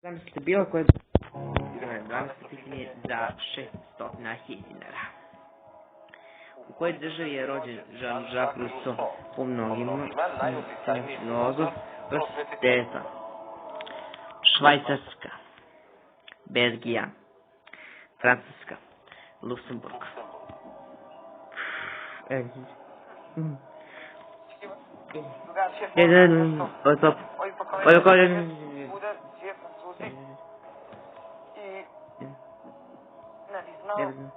Zamislite bilo koje zamislite pitanje za 600.000 dinara. U kojoj državi je rođen Jean-Jacques Rousseau? Po mnogima mnogo prosveteta. Švajcarska, Belgija, Francuska, Luksemburg.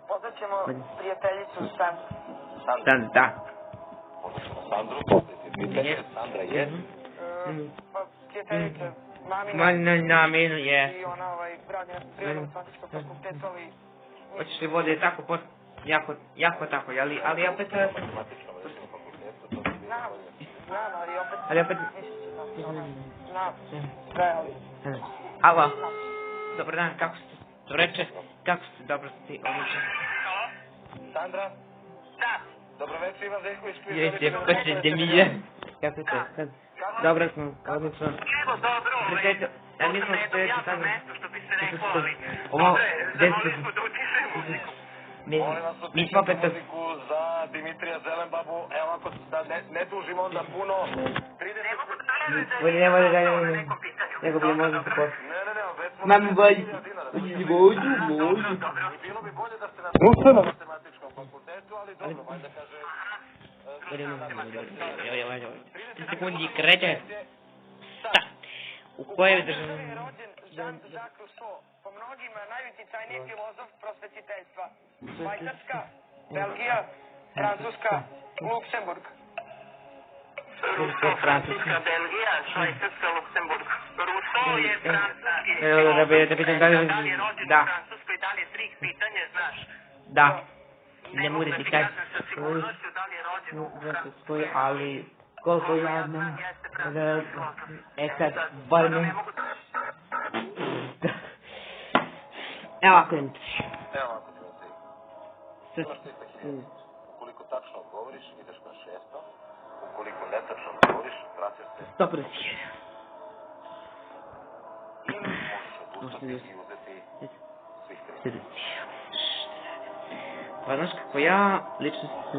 Poznaćemo prijateljicu Sandru. Sandra. Sandra je? Prijateljica Maminu je. I ona radi na Prirodno-Atlantičkom fakultetu, ali... Hoćeš li vode tako jako tako, ali opet... Znam, ali opet... Ali opet... Znam, sve, ali... Alo, dobar dan, kako ste? Dobreče, kako ste, dobro ste odlični. Halo? Sandra? Da. Dobro večer, Ivan Zeljković. Jeste, počnete mi je. Kako ste? Dobro smo, odlično. Evo, dobro, ja nisam sljedeći sad. mesto, što bi se reklo, ali... Ovo, gdje ste? Molim vas, Mi smo opet... muziku za Dimitrija Zelenbabu. Evo, ako da ne dužimo onda puno... 30... Ne može da nego bi možda se poslati. Ne, već smo... Mami, bolji. Bolji. Bilo bi bolje da ste na društvenom matematičkom fakultetu, ali dobro, valjda kaže... 3 sekundi, kreće. Šta? U kojoj državi? je rođen Jean-Jacques Rousseau, po mnogima najuticajniji filozof prosvetiteljstva. Švajcarska, Belgija, Francuska, Luksemburg. Francuska, Belgija, Švajcarska, Luksemburg. Rousseau je francuski. Da pitam da li je rođen u Francuskoj, da li je trik pitanje, znaš? Da. Ne mogu da ti kažem. Sa sigurnošću da li je rođen u Francuskoj, ali koliko ja znam, sad, barem... Evo ako ne misliš. Evo ako ti misliš. Ukoliko tačno odgovoriš, ideš na 600. Ukoliko netačno odgovoriš, vraćaš se... 100%. Ili možeš odustati i uzeti svih 30. Pa znaš kako ja lično se...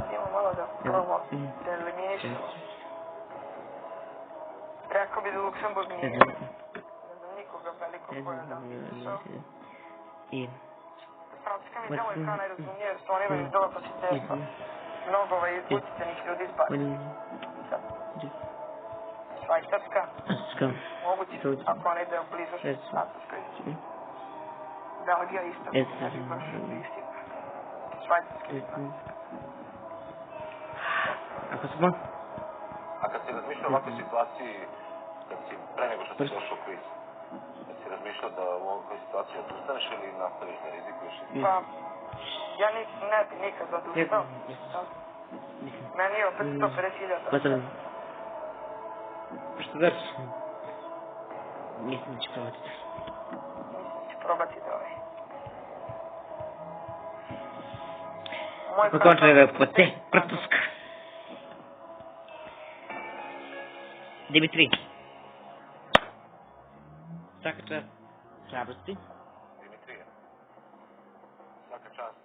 Idemo malo da probamo da eliminišemo. Rekao bi da Luksemburg nije. Ne znam nikoga velikog koja da pisao. I... Francuska mi tamo je kao najrazumnije, jer su oni imaju doba prosvjetiteljstva. Mnogo utjecanih ljudi izbavili. Švajcarska. Moguće, ako on ide blizu Francuskoj. Belgija isto. Švajcarski. Ako smo? A kad si razmišljao o ovakvoj situaciji, kad si pre nego što si došao u kviz, kad si razmišljao da u ovakvoj situaciji odustaneš ili nastaviš da rizikuješ? Pa, ja ne bi nikad odustao. Meni je opet 150.000. Pa sam... Što daš? Mislim da ću probati to. Mislim da ću probati da ovaj. Pokončuje ga po te, Francuska. Dimitri. Svaka čast hrabrosti. Dimitrije. Svaka čast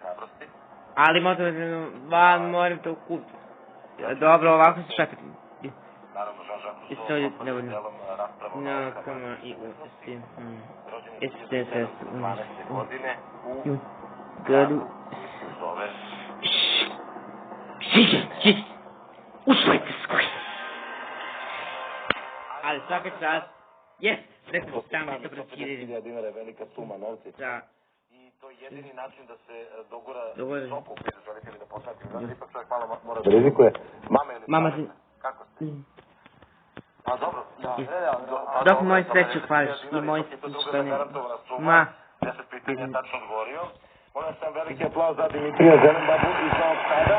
hrabrosti. Ali moram to kupiti. Dobro, ovako se šakati. Naravno, Jean-Jacques Rousseau, delom raspravom naukama i umetnosti. rođen 1912. godine u gradu zove u Švajcarskoj. Ali svaka čast, rekao sam tamo to preskirili. 150.000 dinara je velika suma novca. Da. I to je jedini način da se dogura Dogovore. soku u kvizu, želite li da poslatite? Zato ipak čovjek malo mora da rizikuje. Mama ili Mama pamet? Kako ste? A dobro, Dok moj sreću hvališ i moj što ne... Ma. 10 pitanja tačno odgovorio. Molim sam veliki aplauz za Dimitrija Zelenbabu iz Novog Sada.